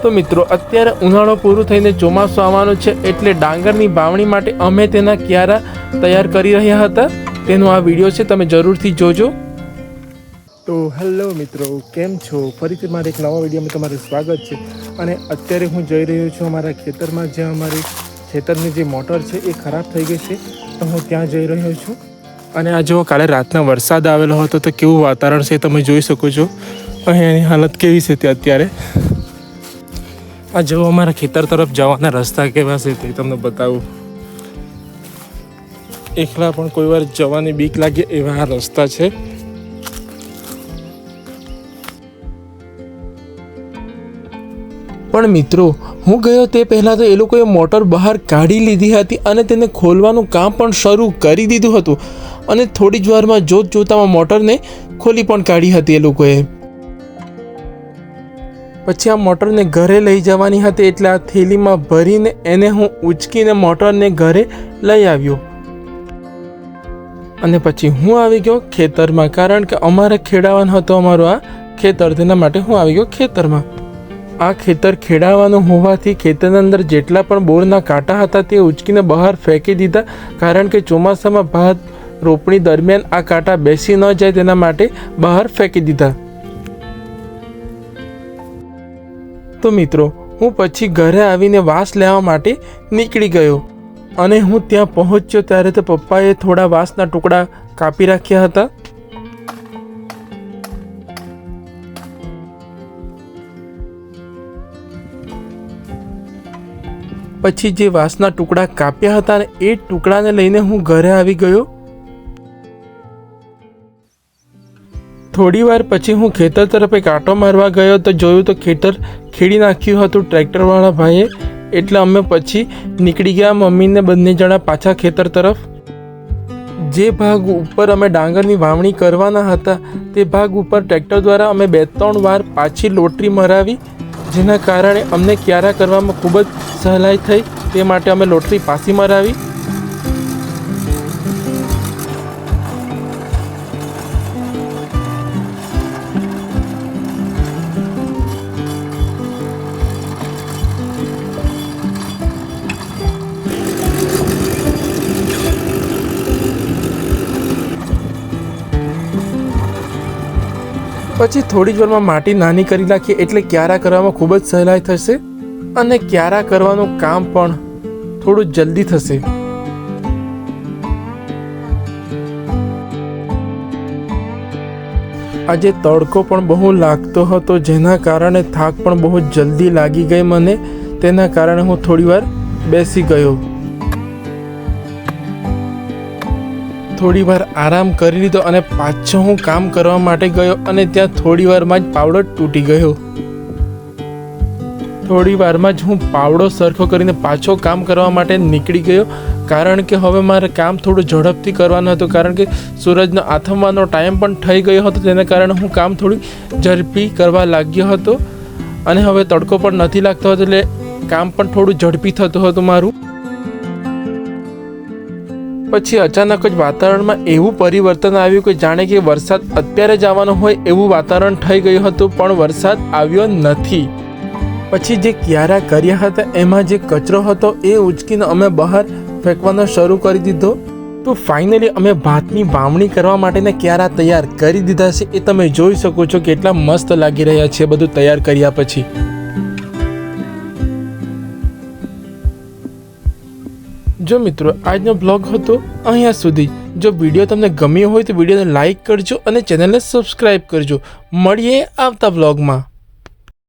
તો મિત્રો અત્યારે ઉનાળો પૂરું થઈને ચોમાસું આવવાનું છે એટલે ડાંગરની વાવણી માટે અમે તેના ક્યારા તૈયાર કરી રહ્યા હતા. તેનો આ વિડીયો છે, તમે જરૂરથી જોજો. તો હેલો મિત્રો, કેમ છો? ફરીથી મારા એક નવા વિડીયોમાં તમારું સ્વાગત છે. અને અત્યારે હું જઈ રહ્યો છું અમારા ખેતરમાં, જ્યાં અમારી ખેતરની જે મોટર છે એ ખરાબ થઈ ગઈ છે, તો હું ત્યાં જઈ રહ્યો છું. અને આ જો કાલે રાતના વરસાદ આવેલો હતો તો કેવું વાતાવરણ છે તમે જોઈ શકો છો. અહીંયાની હાલત કેવી છે તે અત્યારે. આ જો અમારા ખેતર તરફ જવાના રસ્તા કેવા છે તે તમને બતાવું. એકલા પણ કોઈ વાર જવાની બીક લાગે એવા આ રસ્તા છે. પણ મિત્રો, હું ગયો તે પહેલાં તો એ લોકોએ મોટર બહાર કાઢી લીધી હતી અને તેને ખોલવાનું કામ પણ શરૂ કરી દીધું હતું. અને થોડી જ વારમાં જોતામાં મોટરને ખોલી પણ કાઢી હતી એ લોકોએ. પછી આ મોટરને ઘરે લઈ જવાની હતી એટલે આ થેલીમાં ભરીને એને હું ઉંચકીને મોટરને ઘરે લઈ આવ્યો. અને પછી હું આવી ગયો ખેતરમાં, કારણ કે અમારે ખેડાવાનું હતું અમારું આ ખેતર, તેના માટે હું આવી ગયો ખેતરમાં. આ ખેતર ખેડાવાનું હોવાથી ખેતરની અંદર જેટલા પણ બોરના કાંટા હતા તે ઉંચકીને બહાર ફેંકી દીધા, કારણ કે ચોમાસામાં ભાત રોપણી દરમિયાન આ કાંટા બેસી ન જાય તેના માટે બહાર ફેંકી દીધા. તો મિત્રો, હું પછી ઘરે આવીને વાંસ લેવા માટે નીકળી ગયો. અને હું ત્યાં પહોંચ્યો ત્યારે તો પપ્પાએ થોડા વાંસના ટુકડા કાપી રાખ્યા હતા. પછી જે વાંસના ટુકડા કાપ્યા હતા ને એ ટુકડાને લઈને હું ઘરે આવી ગયો. થોડી વાર પછી હું ખેતર તરફ એક આંટો મારવા ગયો તો જોયું તો ખેતર ખેડી નાખ્યું હતું ટ્રેક્ટરવાળા ભાઈએ. એટલે અમે પછી નીકળી ગયા મમ્મીને બંને જણા પાછા ખેતર તરફ. જે ભાગ ઉપર અમે ડાંગરની વાવણી કરવાના હતા તે ભાગ ઉપર ટ્રેક્ટર દ્વારા અમે 2-3 વાર પાછી લોટરી મરાવી, જેના કારણે અમને ક્યારા કરવામાં ખૂબ જ સહેલાઈ થઈ. તે માટે અમે લોટરી પાછી મરાવી. પછી થોડી જ વારમાં માટી નાની કરી નાખીએ એટલે ક્યારા કરવામાં ખૂબ જ સહેલાઈ થશે અને ક્યારા કરવાનું કામ પણ થોડું જલ્દી થશે. આજે તડકો પણ બહુ લાગતો હતો, જેના કારણે થાક પણ બહુ જલ્દી લાગી ગઈ મને. તેના કારણે હું થોડી વાર બેસી ગયો. થોડી વાર આરામ કરી લીધો અને પાછો હું કામ કરવા માટે ગયો અને ત્યાં થોડી વારમાં જ પાવડો તૂટી ગયો. થોડી વારમાં જ હું પાવડો સરખો કરીને પાછો કામ કરવા માટે નીકળી ગયો, કારણ કે હવે મારે કામ થોડું ઝડપથી કરવાનું હતું, કારણ કે સૂરજનો આથમવાનો ટાઈમ પણ થઈ ગયો હતો. તેના કારણે હું કામ થોડી ઝડપી કરવા લાગ્યો હતો અને હવે તડકો પણ નથી લાગતો હતો એટલે કામ પણ થોડું ઝડપી થતું હતું મારું. પછી અચાનક જ વાતાવરણમાં એવું પરિવર્તન આવ્યું કે જાણે કે વરસાદ અત્યારે જ આવવાનો હોય એવું વાતાવરણ થઈ ગયું હતું, પણ વરસાદ આવ્યો નથી. પછી જે ક્યારા કર્યા હતા એમાં જે કચરો હતો એ ઉંચકીને અમે બહાર ફેંકવાનો શરૂ કરી દીધો. તો ફાઇનલી અમે ભાતની વાવણી કરવા માટેના ક્યારા તૈયાર કરી દીધા છે. એ તમે જોઈ શકો છો કેટલા મસ્ત લાગી રહ્યા છે બધું તૈયાર કર્યા પછી. જો મિત્રો, આજનો બ્લોગ હતો અહીંયા સુધી. જો વિડીયો તમને ગમ્યો હોય તો વિડીયોને લાઈક કરજો અને ચેનલને સબસ્ક્રાઈબ કરજો. મળીએ આવતા બ્લોગમાં.